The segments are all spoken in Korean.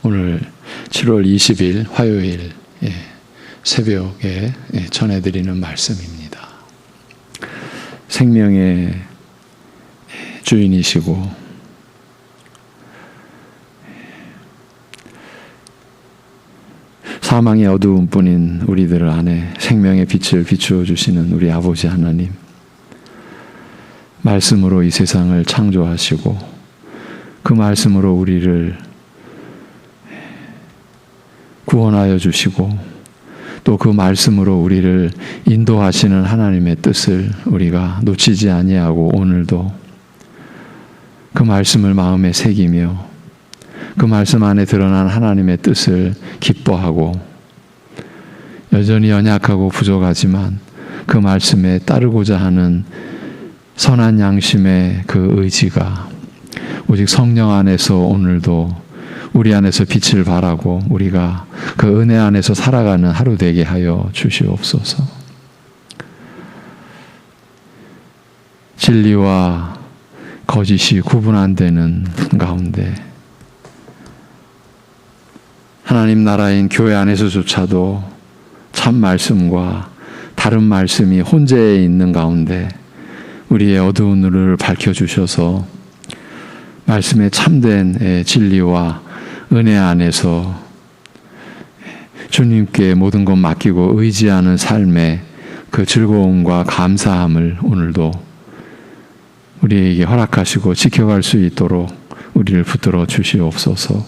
오늘 7월 20일 화요일 새벽에 전해드리는 말씀입니다. 생명의 주인이시고 사망의 어두운 뿐인 우리들 안에 생명의 빛을 비추어 주시는 우리 아버지 하나님, 말씀으로 이 세상을 창조하시고 그 말씀으로 우리를 구원하여 주시고 또 그 말씀으로 우리를 인도하시는 하나님의 뜻을 우리가 놓치지 아니하고 오늘도 그 말씀을 마음에 새기며 그 말씀 안에 드러난 하나님의 뜻을 기뻐하고 여전히 연약하고 부족하지만 그 말씀에 따르고자 하는 선한 양심의 그 의지가 오직 성령 안에서 오늘도 우리 안에서 빛을 발하고 우리가 그 은혜 안에서 살아가는 하루 되게 하여 주시옵소서. 진리와 거짓이 구분 안 되는 가운데 하나님 나라인 교회 안에서조차도 참 말씀과 다른 말씀이 혼재해 있는 가운데 우리의 어두운 눈을 밝혀주셔서 말씀의 참된 진리와 은혜 안에서 주님께 모든 것 맡기고 의지하는 삶의 그 즐거움과 감사함을 오늘도 우리에게 허락하시고 지켜갈 수 있도록 우리를 붙들어 주시옵소서.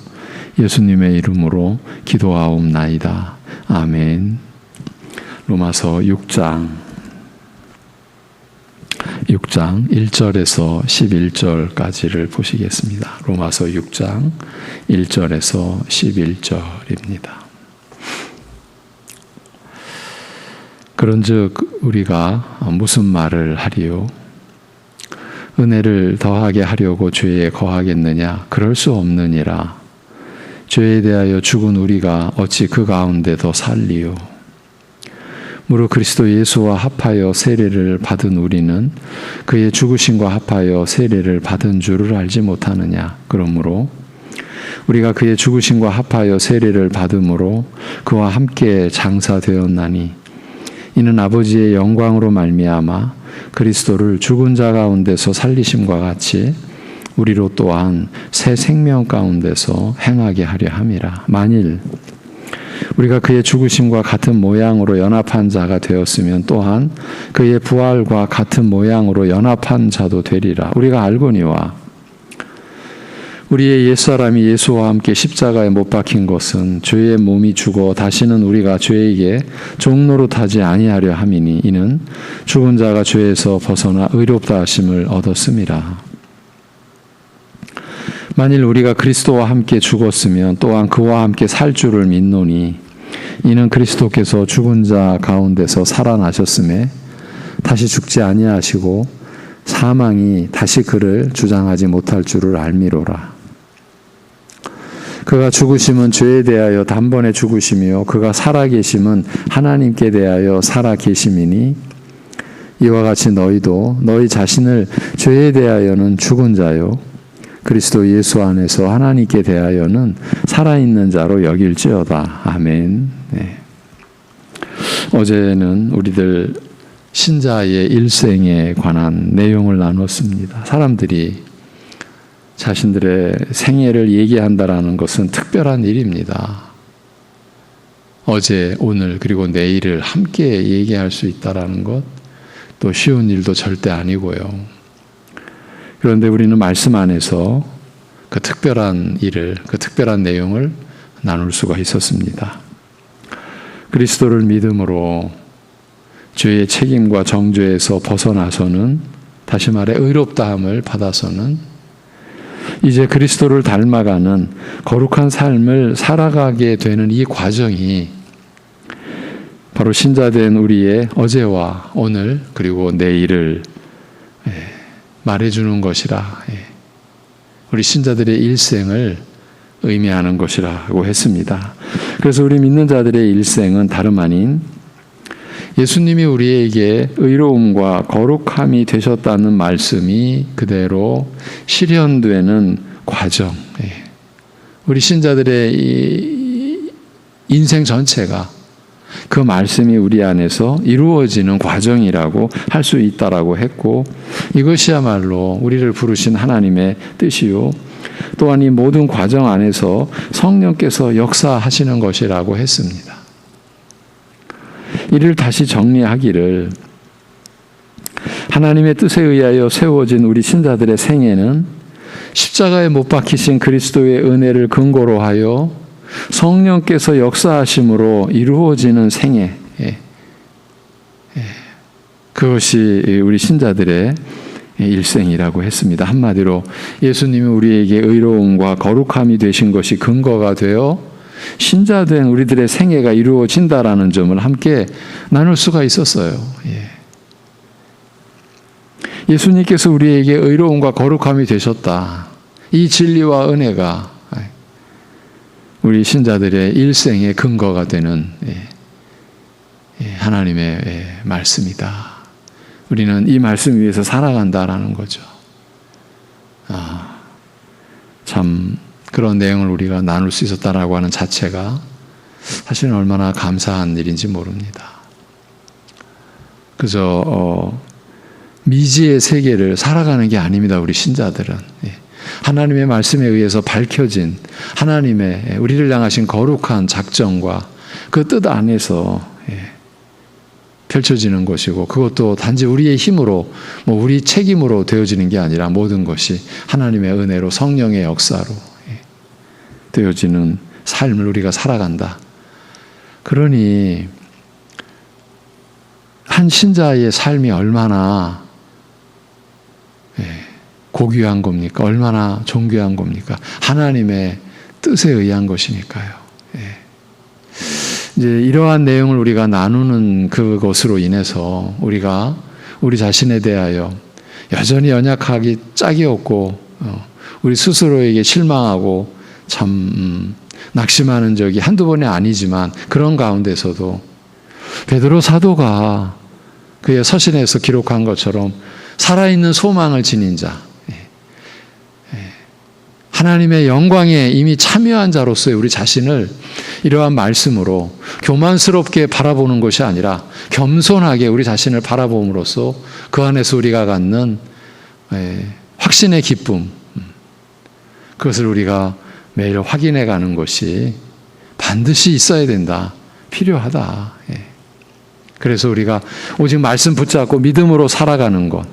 예수님의 이름으로 기도하옵나이다. 아멘. 로마서 6장 1절에서 11절까지를 보시겠습니다. 로마서 6장 1절에서 11절입니다. 그런즉 우리가 무슨 말을 하리요? 은혜를 더하게 하려고 죄에 거하겠느냐? 그럴 수 없느니라. 죄에 대하여 죽은 우리가 어찌 그 가운데 더 살리요? 무릇 그리스도 예수와 합하여 세례를 받은 우리는 그의 죽으심과 합하여 세례를 받은 줄을 알지 못하느냐? 그러므로 우리가 그의 죽으심과 합하여 세례를 받음으로 그와 함께 장사되었나니 이는 아버지의 영광으로 말미암아 그리스도를 죽은 자 가운데서 살리심과 같이 우리로 또한 새 생명 가운데서 행하게 하려 함이라. 만일 우리가 그의 죽으심과 같은 모양으로 연합한 자가 되었으면 또한 그의 부활과 같은 모양으로 연합한 자도 되리라. 우리가 알거니와 우리의 옛사람이 예수와 함께 십자가에 못 박힌 것은 죄의 몸이 죽어 다시는 우리가 죄에게 종노릇하지 아니하려 함이니 이는 죽은 자가 죄에서 벗어나 의롭다 하심을 얻었음이라. 만일 우리가 그리스도와 함께 죽었으면 또한 그와 함께 살 줄을 믿노니 이는 그리스도께서 죽은 자 가운데서 살아나셨음에 다시 죽지 아니하시고 사망이 다시 그를 주장하지 못할 줄을 알미로라. 그가 죽으심은 죄에 대하여 단번에 죽으시며 그가 살아계심은 하나님께 대하여 살아계심이니 이와 같이 너희도 너희 자신을 죄에 대하여는 죽은 자요 그리스도 예수 안에서 하나님께 대하여는 살아있는 자로 여길지어다. 아멘. 네. 어제는 우리들 신자의 일생에 관한 내용을 나눴습니다. 사람들이 자신들의 생애를 얘기한다라는 것은 특별한 일입니다. 어제, 오늘, 그리고 내일을 함께 얘기할 수 있다라는 것, 또 쉬운 일도 절대 아니고요. 그런데 우리는 말씀 안에서 그 특별한 일을, 그 특별한 내용을 나눌 수가 있었습니다. 그리스도를 믿음으로 죄의 책임과 정죄에서 벗어나서는, 다시 말해 의롭다함을 받아서는 이제 그리스도를 닮아가는 거룩한 삶을 살아가게 되는 이 과정이 바로 신자된 우리의 어제와 오늘 그리고 내일을 말해주는 것이라, 우리 신자들의 일생을 의미하는 것이라고 했습니다. 그래서 우리 믿는 자들의 일생은 다름 아닌 예수님이 우리에게 의로움과 거룩함이 되셨다는 말씀이 그대로 실현되는 과정, 우리 신자들의 이 인생 전체가 그 말씀이 우리 안에서 이루어지는 과정이라고 할 수 있다라고 했고, 이것이야말로 우리를 부르신 하나님의 뜻이요, 또한 이 모든 과정 안에서 성령께서 역사하시는 것이라고 했습니다. 이를 다시 정리하기를, 하나님의 뜻에 의하여 세워진 우리 신자들의 생애는 십자가에 못 박히신 그리스도의 은혜를 근거로 하여 성령께서 역사하심으로 이루어지는 생애, 그것이 우리 신자들의 일생이라고 했습니다. 한마디로 예수님이 우리에게 의로움과 거룩함이 되신 것이 근거가 되어 신자된 우리들의 생애가 이루어진다라는 점을 함께 나눌 수가 있었어요. 예수님께서 우리에게 의로움과 거룩함이 되셨다. 이 진리와 은혜가 우리 신자들의 일생의 근거가 되는 하나님의 말씀이다. 우리는 이 말씀 위에서 살아간다라는 거죠. 참 그런 내용을 우리가 나눌 수 있었다라고 하는 자체가 사실은 얼마나 감사한 일인지 모릅니다. 그저 미지의 세계를 살아가는 게 아닙니다. 우리 신자들은 하나님의 말씀에 의해서 밝혀진 하나님의 우리를 향하신 거룩한 작정과 그 뜻 안에서 펼쳐지는 것이고, 그것도 단지 우리의 힘으로 우리 책임으로 되어지는 게 아니라 모든 것이 하나님의 은혜로 성령의 역사로 되어지는 삶을 우리가 살아간다. 그러니 한 신자의 삶이 얼마나 고귀한 겁니까? 얼마나 존귀한 겁니까? 하나님의 뜻에 의한 것이니까요. 이제 이러한 내용을 우리가 나누는 그것으로 인해서 우리가 우리 자신에 대하여 여전히 연약하기 짝이 없고 우리 스스로에게 실망하고 참 낙심하는 적이 한두 번이 아니지만, 그런 가운데서도 베드로 사도가 그의 서신에서 기록한 것처럼 살아있는 소망을 지닌 자, 하나님의 영광에 이미 참여한 자로서의 우리 자신을 이러한 말씀으로 교만스럽게 바라보는 것이 아니라 겸손하게 우리 자신을 바라봄으로써 그 안에서 우리가 갖는 확신의 기쁨, 그것을 우리가 매일 확인해 가는 것이 반드시 있어야 된다, 필요하다. 그래서 우리가 오직 말씀 붙잡고 믿음으로 살아가는 것,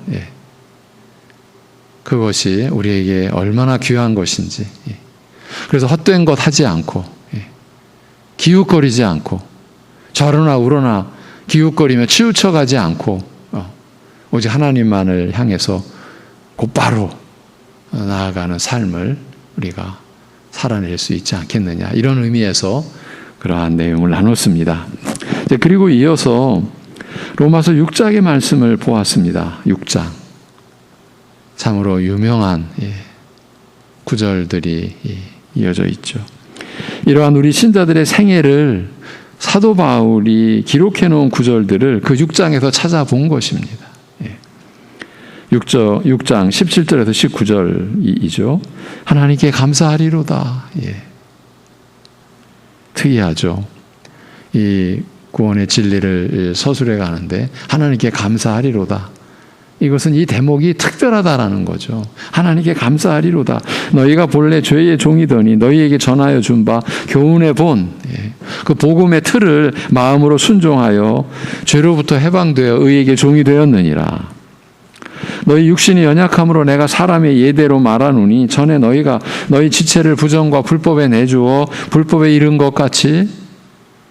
그것이 우리에게 얼마나 귀한 것인지. 그래서 헛된 것 하지 않고, 기웃거리지 않고, 좌로나 우로나 기웃거리며 치우쳐가지 않고, 오직 하나님만을 향해서 곧바로 나아가는 삶을 우리가 살아낼 수 있지 않겠느냐, 이런 의미에서 그러한 내용을 나눴습니다. 그리고 이어서 로마서 6장의 말씀을 보았습니다. 6장. 참으로 유명한 구절들이 이어져 있죠. 이러한 우리 신자들의 생애를 사도 바울이 기록해 놓은 구절들을 그 6장에서 찾아본 것입니다. 6장 17절에서 19절이죠. 하나님께 감사하리로다. 특이하죠. 이 구원의 진리를 서술해 가는데 하나님께 감사하리로다. 이것은 이 대목이 특별하다라는 거죠. 하나님께 감사하리로다. 너희가 본래 죄의 종이더니 너희에게 전하여 준 바 교훈의 본, 그 복음의 틀을 마음으로 순종하여 죄로부터 해방되어 의에게 종이 되었느니라. 너희 육신이 연약함으로 내가 사람의 예대로 말하노니 전에 너희가 너희 지체를 부정과 불법에 내주어 불법에 이른 것 같이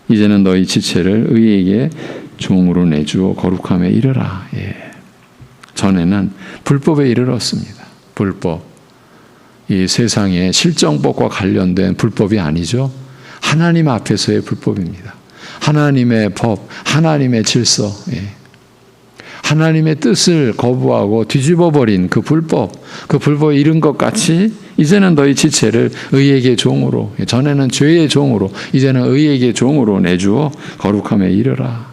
이제는 너희 지체를 의에게 종으로 내주어 거룩함에 이르라. 전에는 불법에 이르렀습니다. 불법. 이 세상의 실정법과 관련된 불법이 아니죠. 하나님 앞에서의 불법입니다. 하나님의 법, 하나님의 질서, 하나님의 뜻을 거부하고 뒤집어버린 그 불법, 그 불법에 이른 것 같이 이제는 너희 지체를 의에게 종으로, 전에는 죄의 종으로, 이제는 의에게 종으로 내주어 거룩함에 이르라.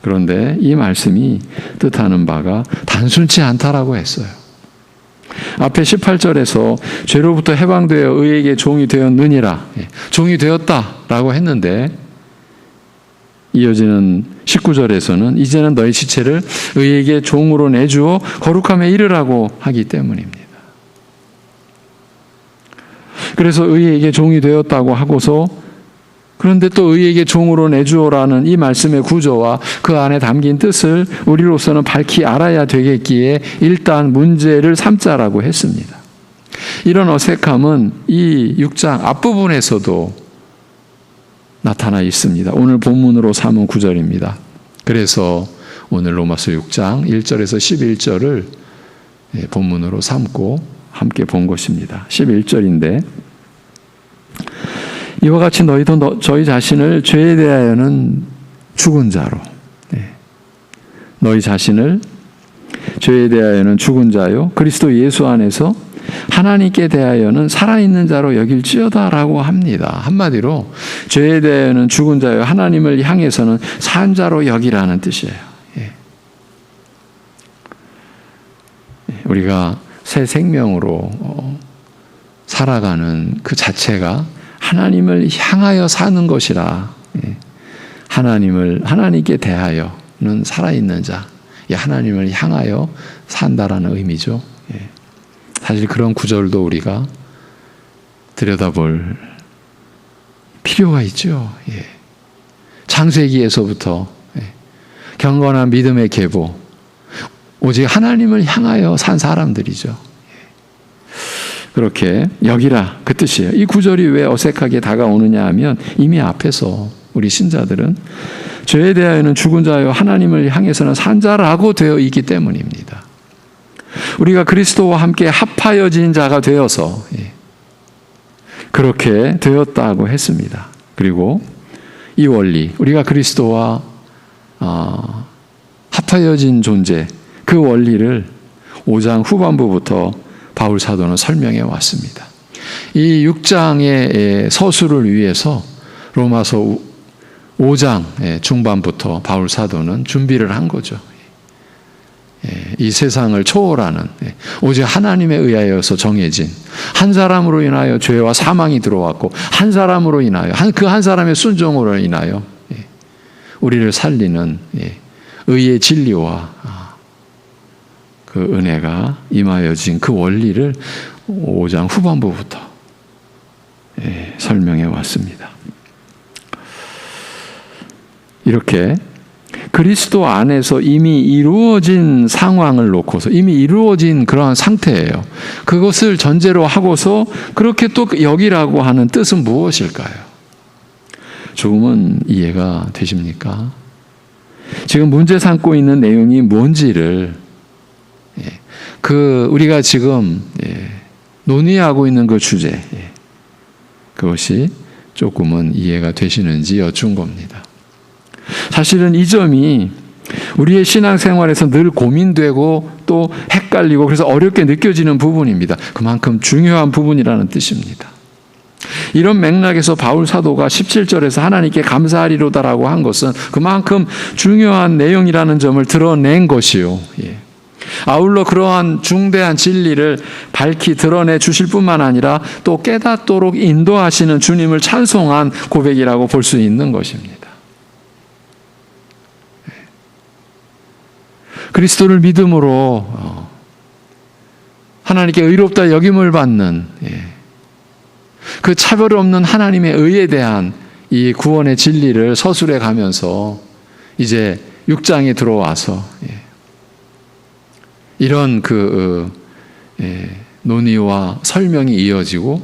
그런데 이 말씀이 뜻하는 바가 단순치 않다라고 했어요. 앞에 18절에서 죄로부터 해방되어 의에게 종이 되었느니라, 종이 되었다라고 했는데, 이어지는 19절에서는 이제는 너희 지체를 의에게 종으로 내주어 거룩함에 이르라고 하기 때문입니다. 그래서 의에게 종이 되었다고 하고서, 그런데 또 의에게 종으로 내주오라는 이 말씀의 구조와 그 안에 담긴 뜻을 우리로서는 밝히 알아야 되겠기에 일단 문제를 삼자라고 했습니다. 이런 어색함은 이 6장 앞부분에서도 나타나 있습니다. 오늘 본문으로 삼은 구절입니다. 그래서 오늘 로마서 6장 1절에서 11절을 본문으로 삼고 함께 본 것입니다. 11절인데, 이와 같이 너희도 저희 자신을 죄에 대하여는 죽은 자로, 너희 자신을 죄에 대하여는 죽은 자요 그리스도 예수 안에서 하나님께 대하여는 살아있는 자로 여길지어다라고 합니다. 한마디로 죄에 대하여는 죽은 자요 하나님을 향해서는 산 자로 여기라는 뜻이에요. 우리가 새 생명으로 살아가는 그 자체가 하나님을 향하여 사는 것이라, 하나님께 대하여는 살아있는 자, 하나님을 향하여 산다라는 의미죠. 사실 그런 구절도 우리가 들여다볼 필요가 있죠. 창세기에서부터 경건한 믿음의 계보, 오직 하나님을 향하여 산 사람들이죠. 그렇게 여기라, 그 뜻이에요. 이 구절이 왜 어색하게 다가오느냐 하면 이미 앞에서 우리 신자들은 죄에 대하여는 죽은 자요 하나님을 향해서는 산 자라고 되어 있기 때문입니다. 우리가 그리스도와 함께 합하여진 자가 되어서 그렇게 되었다고 했습니다. 그리고 이 원리, 우리가 그리스도와 합하여진 존재, 그 원리를 5장 후반부부터 바울 사도는 설명해 왔습니다. 이 6장의 서술을 위해서 로마서 5장 중반부터 바울 사도는 준비를 한 거죠. 이 세상을 초월하는, 오직 하나님에 의하여서 정해진, 한 사람으로 인하여 죄와 사망이 들어왔고 한 사람으로 인하여, 그 한 사람의 순종으로 인하여 우리를 살리는 의의 진리와 그 은혜가 임하여진 그 원리를 5장 후반부부터 설명해 왔습니다. 이렇게 그리스도 안에서 이미 이루어진 상황을 놓고서, 이미 이루어진 그러한 상태예요. 그것을 전제로 하고서 그렇게 또 여기라고 하는 뜻은 무엇일까요? 조금은 이해가 되십니까? 지금 문제 삼고 있는 내용이 뭔지를, 우리가 지금 논의하고 있는 그 주제, 그것이 조금은 이해가 되시는지 여쭌 겁니다. 사실은 이 점이 우리의 신앙생활에서 늘 고민되고 또 헷갈리고 그래서 어렵게 느껴지는 부분입니다. 그만큼 중요한 부분이라는 뜻입니다. 이런 맥락에서 바울 사도가 17절에서 하나님께 감사하리로다라고 한 것은 그만큼 중요한 내용이라는 점을 드러낸 것이요. 아울러 그러한 중대한 진리를 밝히 드러내 주실 뿐만 아니라 또 깨닫도록 인도하시는 주님을 찬송한 고백이라고 볼 수 있는 것입니다. 그리스도를 믿음으로 하나님께 의롭다 여김을 받는 그 차별 없는 하나님의 의에 대한 이 구원의 진리를 서술해 가면서 이제 6장에 들어와서 이런 논의와 설명이 이어지고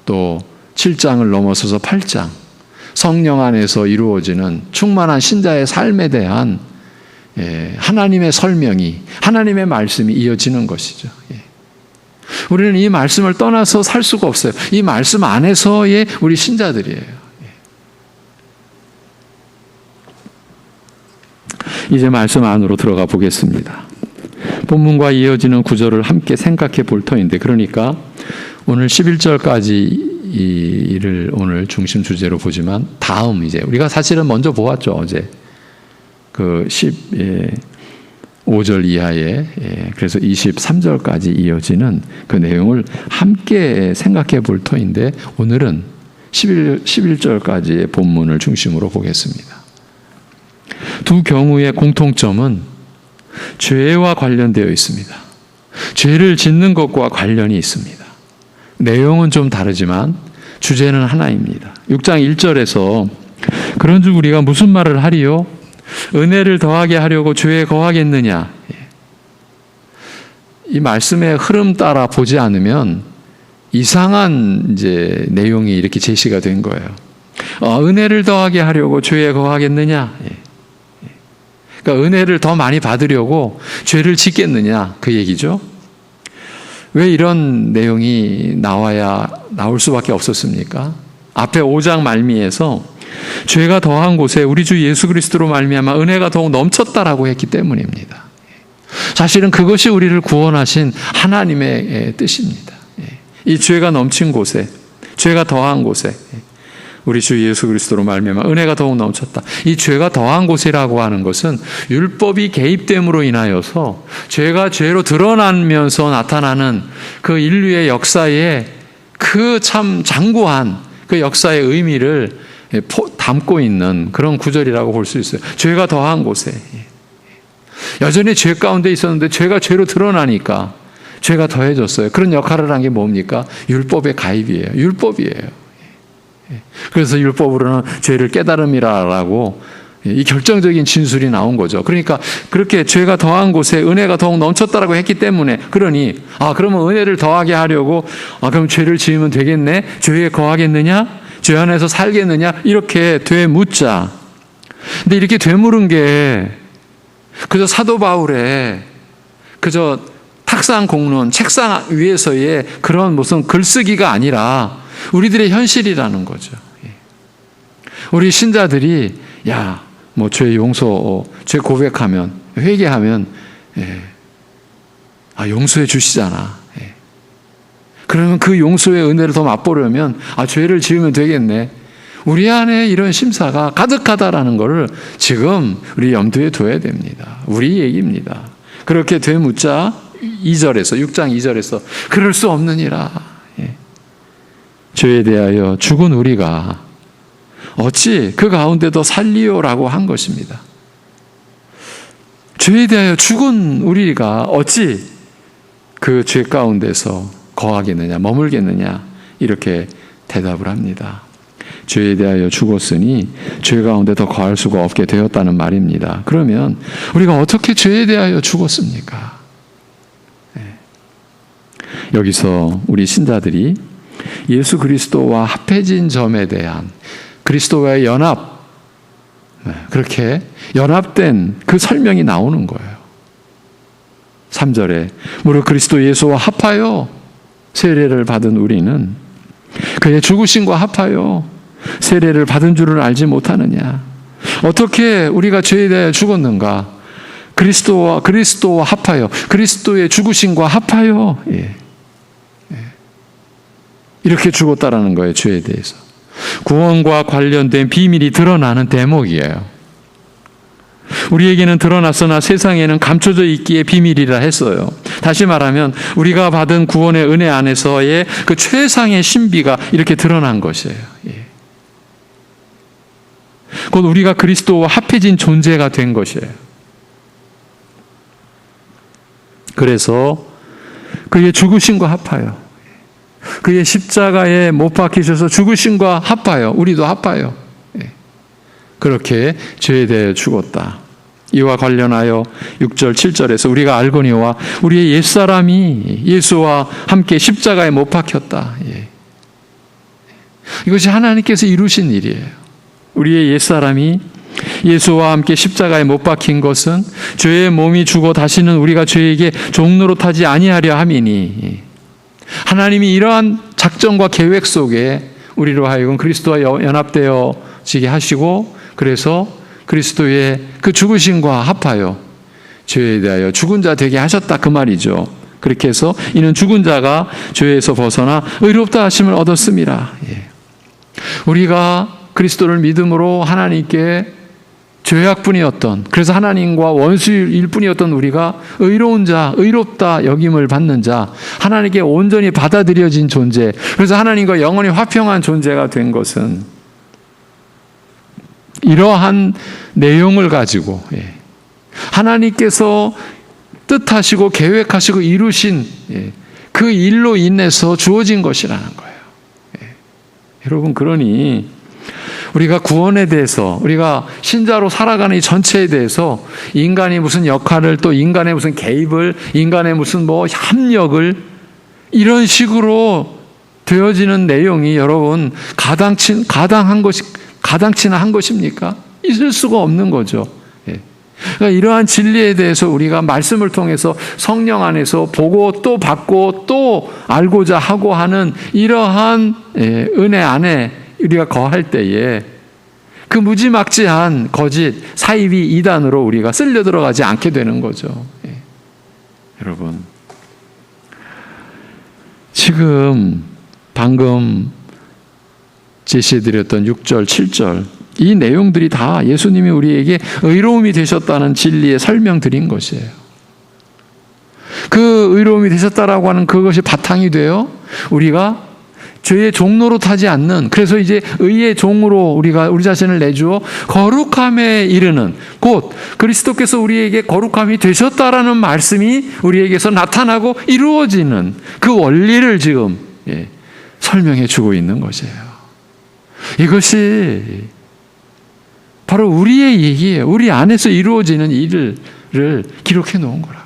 또 7장을 넘어서서 8장, 성령 안에서 이루어지는 충만한 신자의 삶에 대한 하나님의 설명이, 하나님의 말씀이 이어지는 것이죠. 우리는 이 말씀을 떠나서 살 수가 없어요. 이 말씀 안에서의 우리 신자들이에요. 이제 말씀 안으로 들어가 보겠습니다. 본문과 이어지는 구절을 함께 생각해 볼 터인데, 그러니까 오늘 11절까지를 오늘 중심 주제로 보지만 다음 이제 우리가 사실은 먼저 보았죠. 어제 그 5절 이하에, 그래서 23절까지 이어지는 그 내용을 함께 생각해 볼 터인데, 오늘은 11절까지의 본문을 중심으로 보겠습니다. 두 경우의 공통점은 죄와 관련되어 있습니다. 죄를 짓는 것과 관련이 있습니다. 내용은 좀 다르지만 주제는 하나입니다. 6장 1절에서 그런즉 우리가 무슨 말을 하리요? 은혜를 더하게 하려고 죄에 거하겠느냐? 이 말씀의 흐름 따라 보지 않으면 이상한 이제 내용이 이렇게 제시가 된 거예요. 은혜를 더하게 하려고 죄에 거하겠느냐? 그러니까 은혜를 더 많이 받으려고 죄를 짓겠느냐? 그 얘기죠. 왜 이런 내용이 나올 수밖에 없었습니까? 앞에 5장 말미에서 죄가 더한 곳에 우리 주 예수 그리스도로 말미암아 은혜가 더욱 넘쳤다라고 했기 때문입니다. 사실은 그것이 우리를 구원하신 하나님의 뜻입니다. 이 죄가 넘친 곳에, 죄가 더한 곳에 우리 주 예수 그리스도로 말미암아 은혜가 더욱 넘쳤다. 이 죄가 더한 곳이라고 하는 것은 율법이 개입됨으로 인하여서 죄가 죄로 드러나면서 나타나는 그 인류의 역사에 그 참 장구한 그 역사의 의미를 담고 있는 그런 구절이라고 볼 수 있어요. 죄가 더한 곳에. 여전히 죄 가운데 있었는데 죄가 죄로 드러나니까 죄가 더해졌어요. 그런 역할을 한 게 뭡니까? 율법의 가입이에요. 율법이에요. 그래서 율법으로는 죄를 깨달음이라고 이 결정적인 진술이 나온 거죠. 그러니까 그렇게 죄가 더한 곳에 은혜가 더욱 넘쳤다라고 했기 때문에, 그러니 그러면 은혜를 더하게 하려고 그럼 죄를 지으면 되겠네? 죄에 거하겠느냐? 죄 안에서 살겠느냐? 이렇게 되묻자. 근데 이렇게 되물은 게 그저 사도 바울의 그저 탁상 공론, 책상 위에서의 그런 무슨 글쓰기가 아니라 우리들의 현실이라는 거죠. 우리 신자들이 죄 용서, 죄 고백하면, 회개하면 용서해 주시잖아. 그러면 그 용서의 은혜를 더 맛보려면 죄를 지으면 되겠네. 우리 안에 이런 심사가 가득하다라는 것을 지금 우리 염두에 둬야 됩니다. 우리 얘기입니다. 그렇게 되묻자 2절에서 6장 2절에서 그럴 수 없느니라. 죄에 대하여 죽은 우리가 어찌 그 가운데도 살리요라고 한 것입니다. 죄에 대하여 죽은 우리가 어찌 그 죄 가운데서 거하겠느냐, 머물겠느냐, 이렇게 대답을 합니다. 죄에 대하여 죽었으니 죄 가운데 더 거할 수가 없게 되었다는 말입니다. 그러면 우리가 어떻게 죄에 대하여 죽었습니까? 여기서 우리 신자들이 예수 그리스도와 합해진 점에 대한 그리스도와의 연합, 그렇게 연합된 그 설명이 나오는 거예요. 3절에 무릇 그리스도 예수와 합하여 세례를 받은 우리는 그의 죽으심과 합하여 세례를 받은 줄을 알지 못하느냐. 어떻게 우리가 죄에 대해 죽었는가? 그리스도와 합하여, 그리스도의 죽으심과 합하여 이렇게 죽었다라는 거예요. 죄에 대해서. 구원과 관련된 비밀이 드러나는 대목이에요. 우리에게는 드러났으나 세상에는 감춰져 있기에 비밀이라 했어요. 다시 말하면 우리가 받은 구원의 은혜 안에서의 그 최상의 신비가 이렇게 드러난 것이에요. 곧 우리가 그리스도와 합해진 존재가 된 것이에요. 그래서 그의 죽으심과 합하여, 그의 십자가에 못 박히셔서 죽으심과 합하여, 우리도 합하여 그렇게 죄에 대해 죽었다. 이와 관련하여 6절 7절에서 우리가 알거니와 우리의 옛사람이 예수와 함께 십자가에 못 박혔다. 이것이 하나님께서 이루신 일이에요. 우리의 옛사람이 예수와 함께 십자가에 못 박힌 것은 죄의 몸이 죽어 다시는 우리가 죄에게 종노릇하지 아니하려 함이니, 하나님이 이러한 작정과 계획 속에 우리로 하여금 그리스도와 연합되어지게 하시고, 그래서 그리스도의 그 죽으심과 합하여 죄에 대하여 죽은 자 되게 하셨다, 그 말이죠. 그렇게 해서 이는 죽은 자가 죄에서 벗어나 의롭다 하심을 얻었음이라. 우리가 그리스도를 믿음으로 하나님께 죄악뿐이었던, 그래서 하나님과 원수일 뿐이었던 우리가 의로운 자, 의롭다 여김을 받는 자, 하나님께 온전히 받아들여진 존재, 그래서 하나님과 영원히 화평한 존재가 된 것은 이러한 내용을 가지고 하나님께서 뜻하시고 계획하시고 이루신 그 일로 인해서 주어진 것이라는 거예요. 여러분, 그러니 우리가 구원에 대해서, 우리가 신자로 살아가는 이 전체에 대해서 인간이 무슨 역할을, 또 인간의 무슨 개입을, 인간의 무슨 협력을, 이런 식으로 되어지는 내용이 여러분 가당치나 한 것입니까? 있을 수가 없는 거죠. 그러니까 이러한 진리에 대해서 우리가 말씀을 통해서 성령 안에서 보고 또 받고 또 알고자 하고 하는 이러한 은혜 안에 우리가 거할 때에 그 무지막지한 거짓, 사이비 이단으로 우리가 쓸려 들어가지 않게 되는 거죠. 여러분, 지금 방금 제시해드렸던 6절, 7절 이 내용들이 다 예수님이 우리에게 의로움이 되셨다는 진리에 설명드린 것이에요. 그 의로움이 되셨다라고 하는 그것이 바탕이 되어 우리가 죄의 종로로 타지 않는, 그래서 이제 의의 종으로 우리가 우리 자신을 내주어 거룩함에 이르는, 곧 그리스도께서 우리에게 거룩함이 되셨다라는 말씀이 우리에게서 나타나고 이루어지는 그 원리를 지금 설명해 주고 있는 것이에요. 이것이 바로 우리의 얘기예요. 우리 안에서 이루어지는 일을 기록해 놓은 거라고요.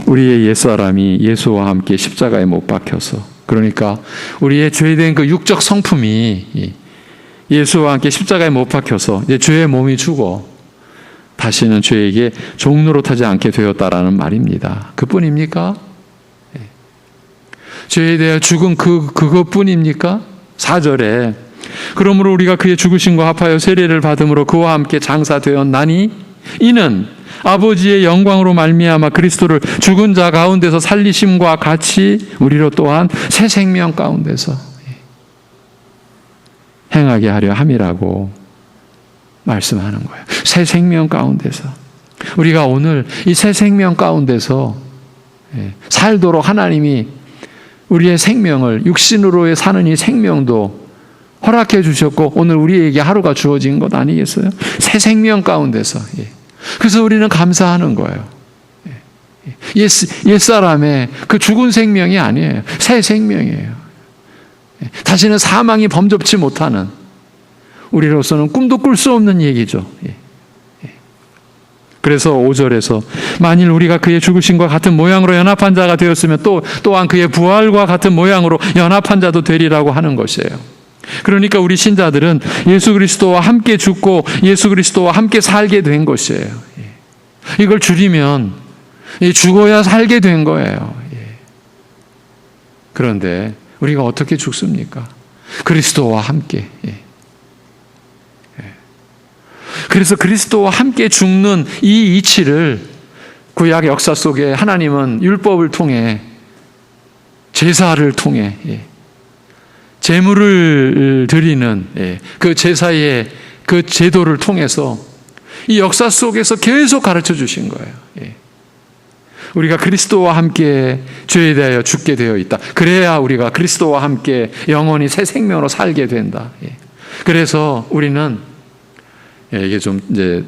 우리의 옛사람이 예수와 함께 십자가에 못 박혀서, 그러니까 우리의 죄된 그 육적 성품이 예수와 함께 십자가에 못 박혀서 이제 죄의 몸이 죽어 다시는 죄에게 종로로 타지 않게 되었다라는 말입니다. 그뿐입니까? 죄에 대해 죽은 그것뿐입니까? 4절에 그러므로 우리가 그의 죽으심과 합하여 세례를 받음으로 그와 함께 장사되었나니 이는 아버지의 영광으로 말미암아 그리스도를 죽은 자 가운데서 살리심과 같이 우리로 또한 새 생명 가운데서 행하게 하려 함이라고 말씀하는 거예요. 새 생명 가운데서 우리가 오늘 이 새 생명 가운데서 살도록 하나님이 우리의 생명을, 육신으로의 사는 이 생명도 허락해 주셨고 오늘 우리에게 하루가 주어진 것 아니겠어요? 새 생명 가운데서. 그래서 우리는 감사하는 거예요. 옛사람의 그 죽은 생명이 아니에요. 새 생명이에요. 다시는 사망이 범접치 못하는, 우리로서는 꿈도 꿀 수 없는 얘기죠. 그래서 5절에서 만일 우리가 그의 죽으심과 같은 모양으로 연합한 자가 되었으면 또한 그의 부활과 같은 모양으로 연합한 자도 되리라고 하는 것이에요. 그러니까 우리 신자들은 예수 그리스도와 함께 죽고 예수 그리스도와 함께 살게 된 것이에요. 이걸 줄이면 죽어야 살게 된 거예요. 그런데 우리가 어떻게 죽습니까? 그리스도와 함께. 그래서 그리스도와 함께 죽는 이 이치를 구약 역사 속에 하나님은 율법을 통해, 제사를 통해, 제물을 드리는 그 제사의 그 제도를 통해서 이 역사 속에서 계속 가르쳐 주신 거예요. 우리가 그리스도와 함께 죄에 대하여 죽게 되어 있다. 그래야 우리가 그리스도와 함께 영원히 새 생명으로 살게 된다. 그래서 우리는 이게 좀 이제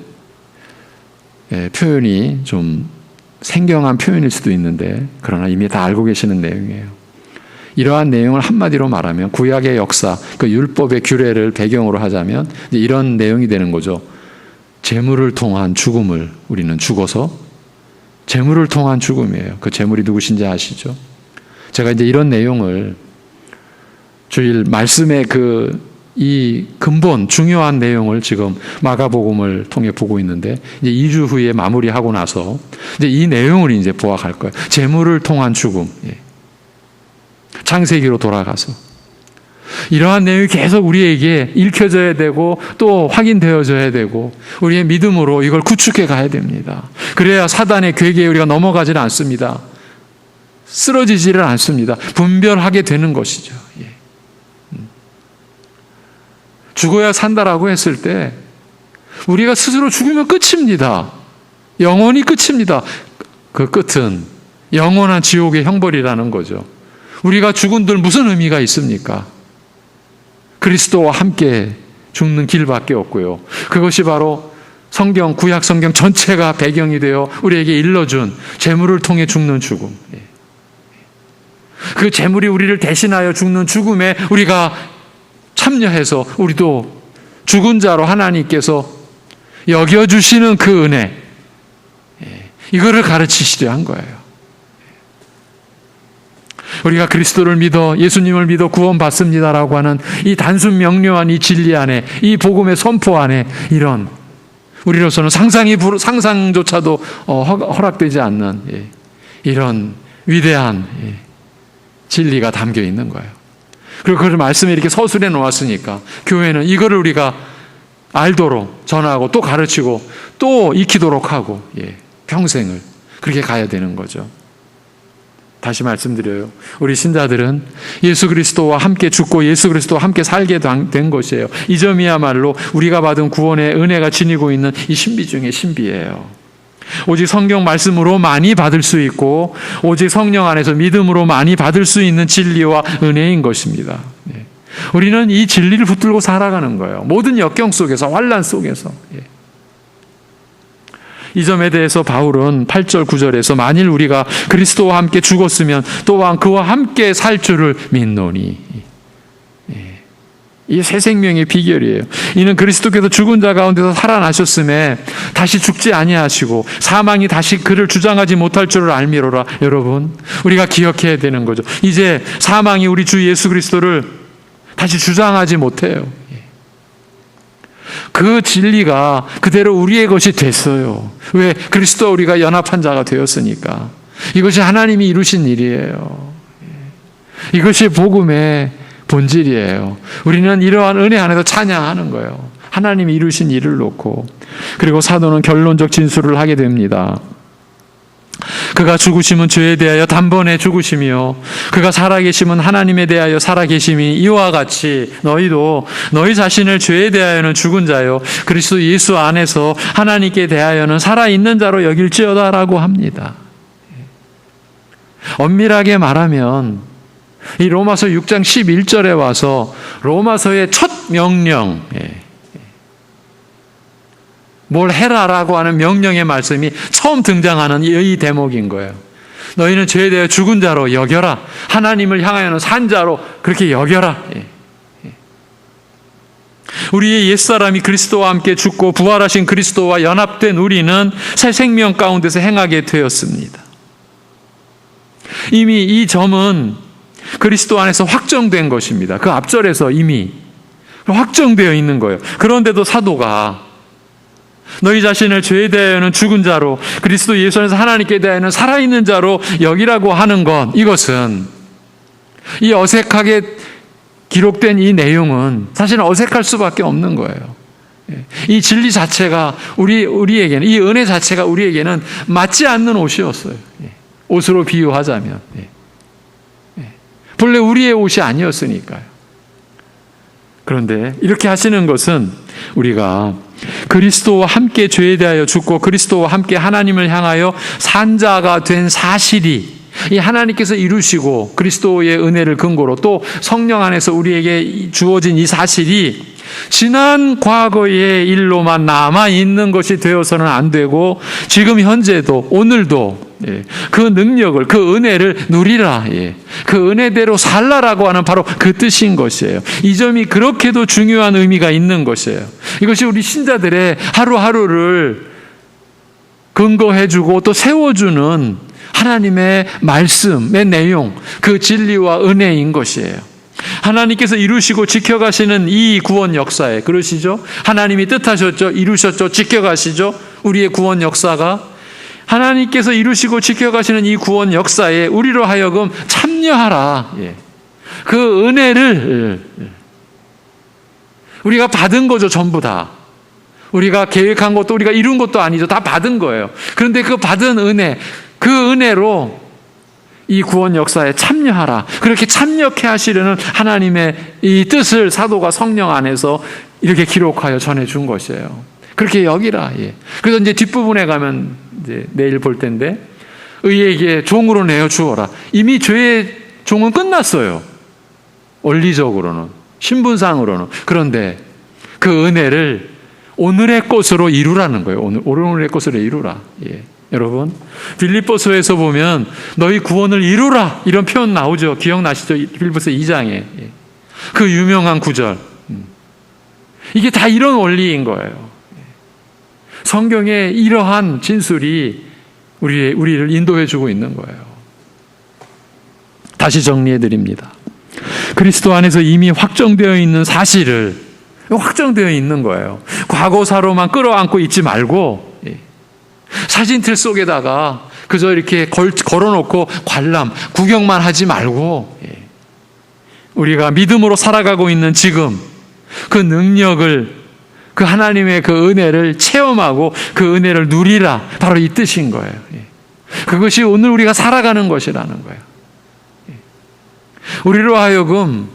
표현이 좀 생경한 표현일 수도 있는데, 그러나 이미 다 알고 계시는 내용이에요. 이러한 내용을 한마디로 말하면 구약의 역사, 그 율법의 규례를 배경으로 하자면 이런 내용이 되는 거죠. 재물을 통한 죽음을 우리는 죽어서, 재물을 통한 죽음이에요. 그 재물이 누구신지 아시죠? 제가 이제 이런 내용을 주일 말씀의 이 근본 중요한 내용을 지금 마가복음을 통해 보고 있는데, 이제 2주 후에 마무리하고 나서 이제 이 내용을 이제 보아갈 거예요. 재물을 통한 죽음. 창세기로 돌아가서 이러한 내용이 계속 우리에게 읽혀져야 되고 또 확인되어져야 되고 우리의 믿음으로 이걸 구축해 가야 됩니다. 그래야 사단의 괴계에 우리가 넘어가지는 않습니다. 쓰러지지를 않습니다. 분별하게 되는 것이죠. 죽어야 산다라고 했을 때 우리가 스스로 죽으면 끝입니다. 영원히 끝입니다. 그 끝은 영원한 지옥의 형벌이라는 거죠. 우리가 죽은들 무슨 의미가 있습니까? 그리스도와 함께 죽는 길밖에 없고요. 그것이 바로 성경, 구약 성경 전체가 배경이 되어 우리에게 일러준 재물을 통해 죽는 죽음. 그 재물이 우리를 대신하여 죽는 죽음에 우리가 참여해서 우리도 죽은 자로 하나님께서 여겨주시는 그 은혜, 이거를 가르치시려 한 거예요. 우리가 그리스도를 믿어 예수님을 믿어 구원받습니다라고 하는 이 단순 명료한 이 진리 안에, 이 복음의 선포 안에 이런 우리로서는 상상조차도 허락되지 않는 이런 위대한 진리가 담겨 있는 거예요. 그리고 그걸 말씀에 이렇게 서술해 놓았으니까 교회는 이거를 우리가 알도록 전하고 또 가르치고 또 익히도록 하고 평생을 그렇게 가야 되는 거죠. 다시 말씀드려요. 우리 신자들은 예수 그리스도와 함께 죽고 예수 그리스도와 함께 살게 된 것이에요. 이 점이야말로 우리가 받은 구원의 은혜가 지니고 있는 이 신비 중에 신비예요. 오직 성경 말씀으로 많이 받을 수 있고 오직 성령 안에서 믿음으로 많이 받을 수 있는 진리와 은혜인 것입니다. 우리는 이 진리를 붙들고 살아가는 거예요. 모든 역경 속에서, 환난 속에서. 이 점에 대해서 바울은 8절 9절에서 만일 우리가 그리스도와 함께 죽었으면 또한 그와 함께 살 줄을 믿노니, 이게 새 생명의 비결이에요. 이는 그리스도께서 죽은 자 가운데서 살아나셨음에 다시 죽지 아니하시고 사망이 다시 그를 주장하지 못할 줄을 알미로라. 여러분, 우리가 기억해야 되는 거죠. 이제 사망이 우리 주 예수 그리스도를 다시 주장하지 못해요. 그 진리가 그대로 우리의 것이 됐어요. 왜? 그리스도와 우리가 연합한 자가 되었으니까. 이것이 하나님이 이루신 일이에요. 이것이 복음의 본질이에요. 우리는 이러한 은혜 안에서 찬양하는 거예요. 하나님이 이루신 일을 놓고. 그리고 사도는 결론적 진술을 하게 됩니다. 그가 죽으심은 죄에 대하여 단번에 죽으심이요 그가 살아계심은 하나님에 대하여 살아계심이 이와 같이 너희도 너희 자신을 죄에 대하여는 죽은 자요 그리스도 예수 안에서 하나님께 대하여는 살아있는 자로 여길지어다라고 합니다. 엄밀하게 말하면 이 로마서 6장 11절에 와서 로마서의 첫 명령, 뭘 해라라고 하는 명령의 말씀이 처음 등장하는 이 대목인 거예요. 너희는 죄에 대해 죽은 자로 여겨라. 하나님을 향하여는 산 자로 그렇게 여겨라. 우리의 옛사람이 그리스도와 함께 죽고 부활하신 그리스도와 연합된 우리는 새 생명 가운데서 행하게 되었습니다. 이미 이 점은 그리스도 안에서 확정된 것입니다. 그 앞절에서 이미 확정되어 있는 거예요. 그런데도 사도가 너희 자신을 죄에 대하여는 죽은 자로 그리스도 예수 안에서 하나님께 대하여는 살아있는 자로 여기라고 하는 것, 이것은 이 어색하게 기록된 이 내용은 사실은 어색할 수밖에 없는 거예요. 이 진리 자체가 우리에게는, 이 은혜 자체가 우리에게는 맞지 않는 옷이었어요. 옷으로 비유하자면 본래 우리의 옷이 아니었으니까요. 그런데 이렇게 하시는 것은 우리가 그리스도와 함께 죄에 대하여 죽고 그리스도와 함께 하나님을 향하여 산 자가 된 사실이, 이 하나님께서 이루시고 그리스도의 은혜를 근거로 또 성령 안에서 우리에게 주어진 이 사실이 지난 과거의 일로만 남아있는 것이 되어서는 안 되고 지금 현재도 오늘도 그 능력을, 그 은혜를 누리라. 그 은혜대로 살라라고 하는 바로 그 뜻인 것이에요. 이 점이 그렇게도 중요한 의미가 있는 것이에요. 이것이 우리 신자들의 하루하루를 근거해주고 또 세워주는 하나님의 말씀의 내용, 그 진리와 은혜인 것이에요. 하나님께서 이루시고 지켜가시는 이 구원 역사에, 그러시죠? 하나님이 뜻하셨죠? 이루셨죠? 지켜가시죠? 우리의 구원 역사가 하나님께서 이루시고 지켜가시는 이 구원 역사에 우리로 하여금 참여하라. 그 은혜를 우리가 받은 거죠. 전부 다. 우리가 계획한 것도 우리가 이룬 것도 아니죠. 다 받은 거예요. 그런데 그 받은 은혜, 그 은혜로 이 구원 역사에 참여하라. 그렇게 참여케 하시려는 하나님의 이 뜻을 사도가 성령 안에서 이렇게 기록하여 전해준 것이에요. 그렇게 여기라. 예. 그래서 이제 뒷부분에 가면 이제 내일 볼 텐데, 의에게 종으로 내어 주어라. 이미 죄의 종은 끝났어요. 원리적으로는, 신분상으로는. 그런데 그 은혜를 오늘의 것으로 이루라는 거예요. 오늘의 것으로 이루라. 예. 여러분, 빌립보서에서 보면 너희 구원을 이루라 이런 표현 나오죠. 기억나시죠? 빌립보서 2장에 예. 그 유명한 구절. 이게 다 이런 원리인 거예요. 성경에 이러한 진술이 우리를 인도해주고 있는 거예요. 다시 정리해드립니다. 그리스도 안에서 이미 확정되어 있는 사실을 확정되어 있는 거예요. 과거사로만 끌어안고 있지 말고 사진틀 속에다가 그저 이렇게 걸어놓고 관람, 구경만 하지 말고 우리가 믿음으로 살아가고 있는 지금 그 능력을, 그 하나님의 그 은혜를 체험하고 그 은혜를 누리라. 바로 이 뜻인 거예요. 그것이 오늘 우리가 살아가는 것이라는 거예요. 우리로 하여금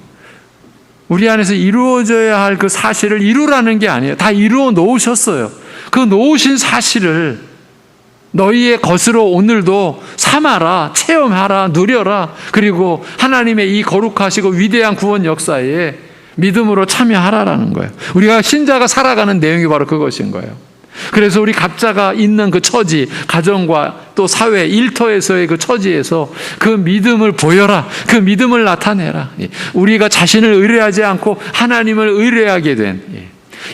우리 안에서 이루어져야 할 그 사실을 이루라는 게 아니에요. 다 이루어 놓으셨어요. 그 놓으신 사실을 너희의 것으로 오늘도 삼아라, 체험하라, 누려라. 그리고 하나님의 이 거룩하시고 위대한 구원 역사에 믿음으로 참여하라라는 거예요. 우리가 신자가 살아가는 내용이 바로 그것인 거예요. 그래서 우리 각자가 있는 그 처지, 가정과 또 사회, 일터에서의 그 처지에서 그 믿음을 보여라. 그 믿음을 나타내라. 우리가 자신을 의뢰하지 않고 하나님을 의뢰하게 된,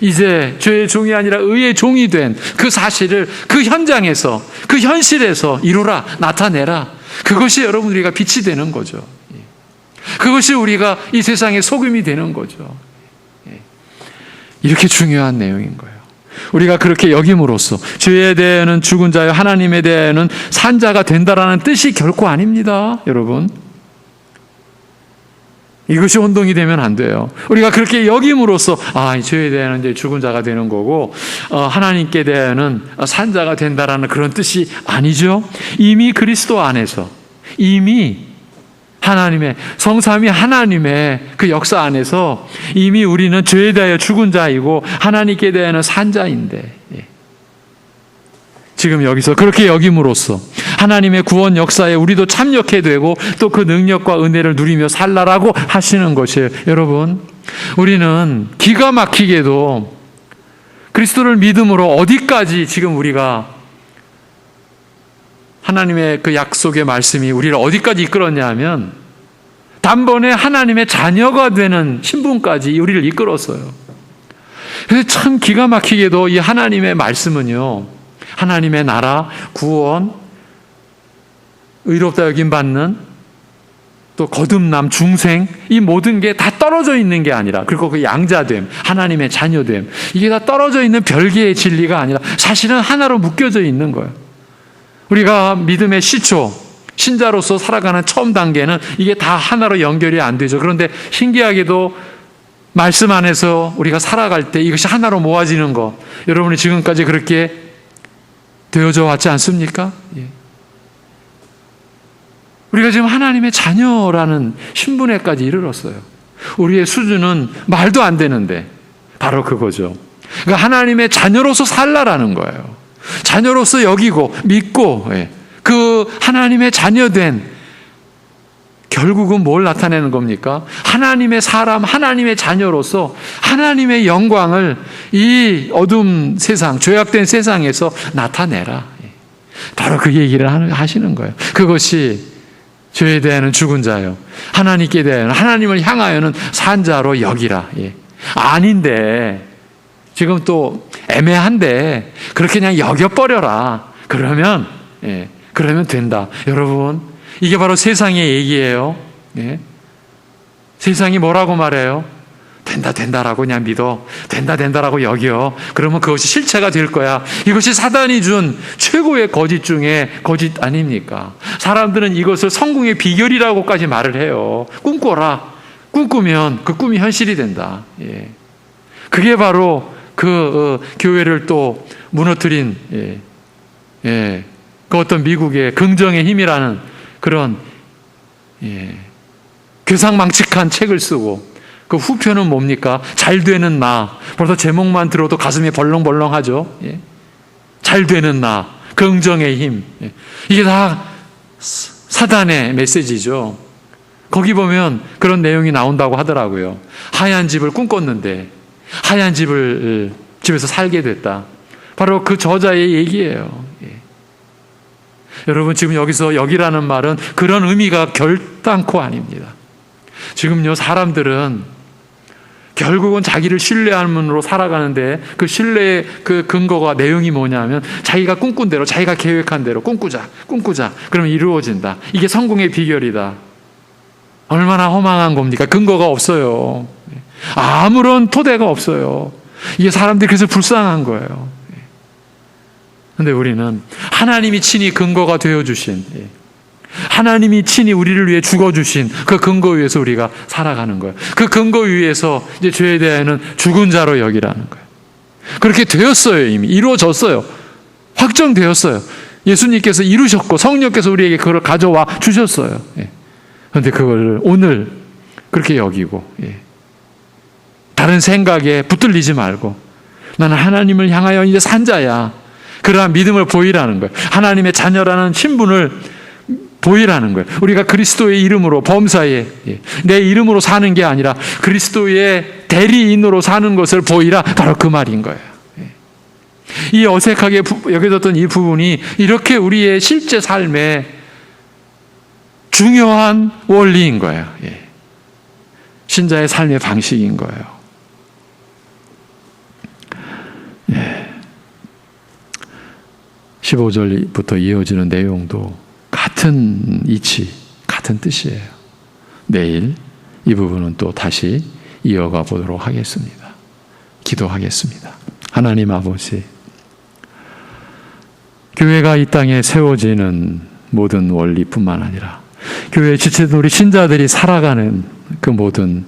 이제 죄의 종이 아니라 의의 종이 된 그 사실을 그 현장에서, 그 현실에서 이루라, 나타내라. 그것이 여러분 우리가 빛이 되는 거죠. 그것이 우리가 이 세상의 소금이 되는 거죠. 이렇게 중요한 내용인 거예요. 우리가 그렇게 여김으로써 죄에 대해는 죽은 자요 하나님에 대해는 산 자가 된다라는 뜻이 결코 아닙니다. 여러분, 이것이 혼동이 되면 안 돼요. 우리가 그렇게 여김으로써 죄에 대해는 이제 죽은 자가 되는 거고 하나님께 대해는 산 자가 된다라는 그런 뜻이 아니죠. 이미 그리스도 안에서 이미 하나님의 성삼위 하나님의 그 역사 안에서 이미 우리는 죄에 대하여 죽은 자이고 하나님께 대하여는 산 자인데, 지금 여기서 그렇게 여김으로써 하나님의 구원 역사에 우리도 참여하게 되고 또 그 능력과 은혜를 누리며 살라라고 하시는 것이에요. 여러분, 우리는 기가 막히게도 그리스도를 믿음으로 어디까지 지금 우리가 하나님의 그 약속의 말씀이 우리를 어디까지 이끌었냐 하면 단번에 하나님의 자녀가 되는 신분까지 우리를 이끌었어요. 그래서 참 기가 막히게도 이 하나님의 말씀은요, 하나님의 나라, 구원, 의롭다 여김받는, 또 거듭남, 중생, 이 모든 게 다 떨어져 있는 게 아니라, 그리고 그 양자됨, 하나님의 자녀됨, 이게 다 떨어져 있는 별개의 진리가 아니라 사실은 하나로 묶여져 있는 거예요. 우리가 믿음의 시초, 신자로서 살아가는 처음 단계는 이게 다 하나로 연결이 안 되죠. 그런데 신기하게도 말씀 안에서 우리가 살아갈 때 이것이 하나로 모아지는 것, 여러분이 지금까지 그렇게 되어져 왔지 않습니까? 예. 우리가 지금 하나님의 자녀라는 신분에까지 이르렀어요. 우리의 수준은 말도 안 되는데 바로 그거죠. 그러니까 하나님의 자녀로서 살라라는 거예요. 자녀로서 여기고 믿고, 그 하나님의 자녀된, 결국은 뭘 나타내는 겁니까? 하나님의 사람, 하나님의 자녀로서 하나님의 영광을 이 어둠 세상, 죄악된 세상에서 나타내라. 바로 그 얘기를 하시는 거예요. 그것이 죄에 대하여는 죽은 자요, 하나님께 대하여는, 하나님을 향하여는 산 자로 여기라. 아닌데, 지금 또 애매한데 그렇게 그냥 여겨버려라. 그러면 된다. 여러분, 이게 바로 세상의 얘기예요. 세상이 뭐라고 말해요? 된다라고 그냥 믿어. 된다라고 여겨. 그러면 그것이 실체가 될 거야. 이것이 사단이 준 최고의 거짓 중에 거짓 아닙니까? 사람들은 이것을 성공의 비결이라고까지 말을 해요. 꿈꿔라. 꿈꾸면 그 꿈이 현실이 된다. 그게 바로 그 교회를 또 무너뜨린 그 어떤 미국의 긍정의 힘이라는 그런 괴상망측한 책을 쓰고 그 후표는 뭡니까? 잘 되는 나. 벌써 제목만 들어도 가슴이 벌렁벌렁하죠. 잘 되는 나, 긍정의 힘. 이게 다 사단의 메시지죠. 거기 보면 그런 내용이 나온다고 하더라고요. 하얀 집을 꿈꿨는데 하얀 집에서 살게 됐다. 바로 그 저자의 얘기예요. 여러분, 지금 여기서 여기라는 말은 그런 의미가 결단코 아닙니다. 지금요, 사람들은 결국은 자기를 신뢰함으로 살아가는데 그 신뢰의 그 근거가 내용이 뭐냐면 자기가 꿈꾼 대로, 자기가 계획한 대로 꿈꾸자. 그러면 이루어진다. 이게 성공의 비결이다. 얼마나 허망한 겁니까? 근거가 없어요. 아무런 토대가 없어요. 이게 사람들이 그래서 불쌍한 거예요. 그런데 우리는 하나님이 친히 근거가 되어주신, 하나님이 친히 우리를 위해 죽어주신 그 근거 위에서 우리가 살아가는 거예요. 그 근거 위에서 이제 죄에 대해서는 죽은 자로 여기라는 거예요. 그렇게 되었어요. 이미 이루어졌어요. 확정되었어요. 예수님께서 이루셨고 성령께서 우리에게 그걸 가져와 주셨어요. 그런데 그걸 오늘 그렇게 여기고, 다른 생각에 붙들리지 말고 나는 하나님을 향하여 이제 산 자야. 그러한 믿음을 보이라는 거예요. 하나님의 자녀라는 신분을 보이라는 거예요. 우리가 그리스도의 이름으로 범사에 내 이름으로 사는 게 아니라 그리스도의 대리인으로 사는 것을 보이라. 바로 그 말인 거예요. 이 어색하게 여겨졌던 이 부분이 이렇게 우리의 실제 삶의 중요한 원리인 거예요. 신자의 삶의 방식인 거예요. 15절부터 이어지는 내용도 같은 이치, 같은 뜻이에요. 내일 이 부분은 또 다시 이어가 보도록 하겠습니다. 기도하겠습니다. 하나님 아버지, 교회가 이 땅에 세워지는 모든 원리뿐만 아니라 교회 지체된 우리 신자들이 살아가는 그 모든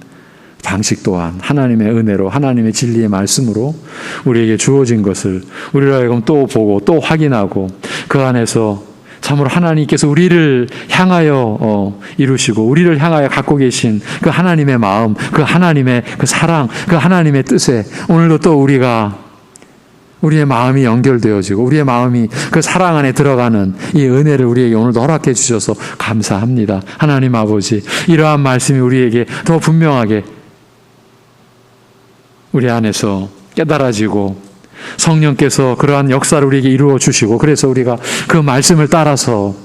방식 또한 하나님의 은혜로, 하나님의 진리의 말씀으로 우리에게 주어진 것을 우리로 하여금 또 보고 또 확인하고 그 안에서 참으로 하나님께서 우리를 향하여 이루시고 우리를 향하여 갖고 계신 그 하나님의 마음, 그 하나님의 그 사랑, 그 하나님의 뜻에 오늘도 또 우리의 마음이 연결되어지고 우리의 마음이 그 사랑 안에 들어가는 이 은혜를 우리에게 오늘도 허락해 주셔서 감사합니다. 하나님 아버지, 이러한 말씀이 우리에게 더 분명하게 우리 안에서 깨달아지고 성령께서 그러한 역사를 우리에게 이루어 주시고 그래서 우리가 그 말씀을 따라서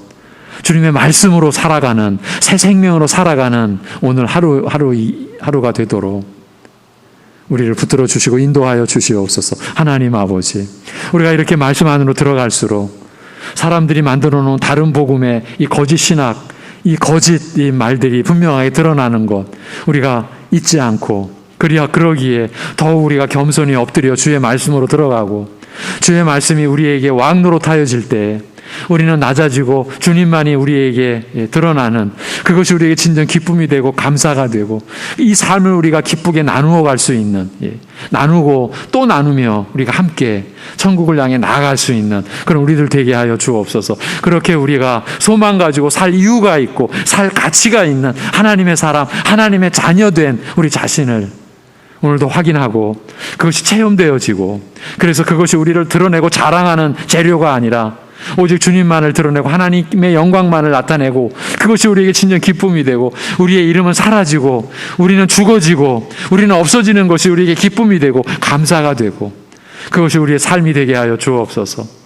주님의 말씀으로 살아가는 새 생명으로 살아가는 오늘 하루가 되도록 우리를 붙들어 주시고 인도하여 주시옵소서. 하나님 아버지, 우리가 이렇게 말씀 안으로 들어갈수록 사람들이 만들어 놓은 다른 복음의 이 거짓 신학, 이 거짓 이 말들이 분명하게 드러나는 것 우리가 잊지 않고 그러기에 더욱 우리가 겸손히 엎드려 주의 말씀으로 들어가고 주의 말씀이 우리에게 왕노릇하여질 때 우리는 낮아지고 주님만이 우리에게 드러나는 그것이 우리에게 진정 기쁨이 되고 감사가 되고 이 삶을 우리가 기쁘게 나누어 갈 수 있는, 나누고 또 나누며 우리가 함께 천국을 향해 나아갈 수 있는 그런 우리들 되게 하여 주옵소서. 그렇게 우리가 소망 가지고 살 이유가 있고 살 가치가 있는 하나님의 사람, 하나님의 자녀된 우리 자신을 오늘도 확인하고 그것이 체험되어지고 그래서 그것이 우리를 드러내고 자랑하는 재료가 아니라 오직 주님만을 드러내고 하나님의 영광만을 나타내고 그것이 우리에게 진정 기쁨이 되고 우리의 이름은 사라지고 우리는 죽어지고 우리는 없어지는 것이 우리에게 기쁨이 되고 감사가 되고 그것이 우리의 삶이 되게 하여 주옵소서.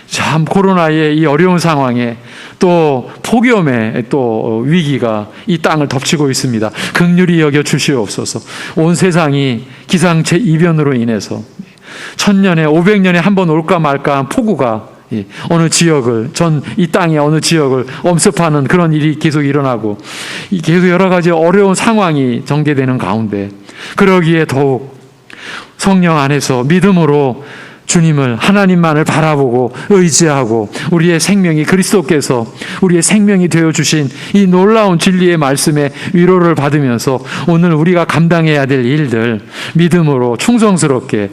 참 코로나의 이 어려운 상황에 또 폭염의 또 위기가 이 땅을 덮치고 있습니다. 긍휼히 여겨 주시옵소서. 온 세상이 기상체 이변으로 인해서 1000년에 500년에 한 번 올까 말까한 폭우가 어느 지역을 이 땅의 어느 지역을 엄습하는 그런 일이 계속 일어나고 계속 여러 가지 어려운 상황이 전개되는 가운데 그러기에 더욱 성령 안에서 믿음으로 주님을 하나님만을 바라보고 의지하고 우리의 생명이 그리스도께서 우리의 생명이 되어주신 이 놀라운 진리의 말씀에 위로를 받으면서 오늘 우리가 감당해야 될 일들 믿음으로 충성스럽게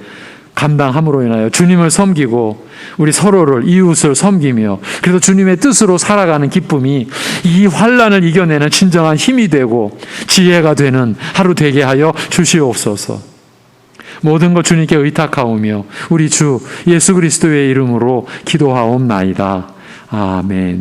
감당함으로 인하여 주님을 섬기고 우리 서로를 이웃을 섬기며 그래서 주님의 뜻으로 살아가는 기쁨이 이 환난을 이겨내는 진정한 힘이 되고 지혜가 되는 하루 되게 하여 주시옵소서. 모든 것 주님께 의탁하오며 우리 주 예수 그리스도의 이름으로 기도하옵나이다. 아멘.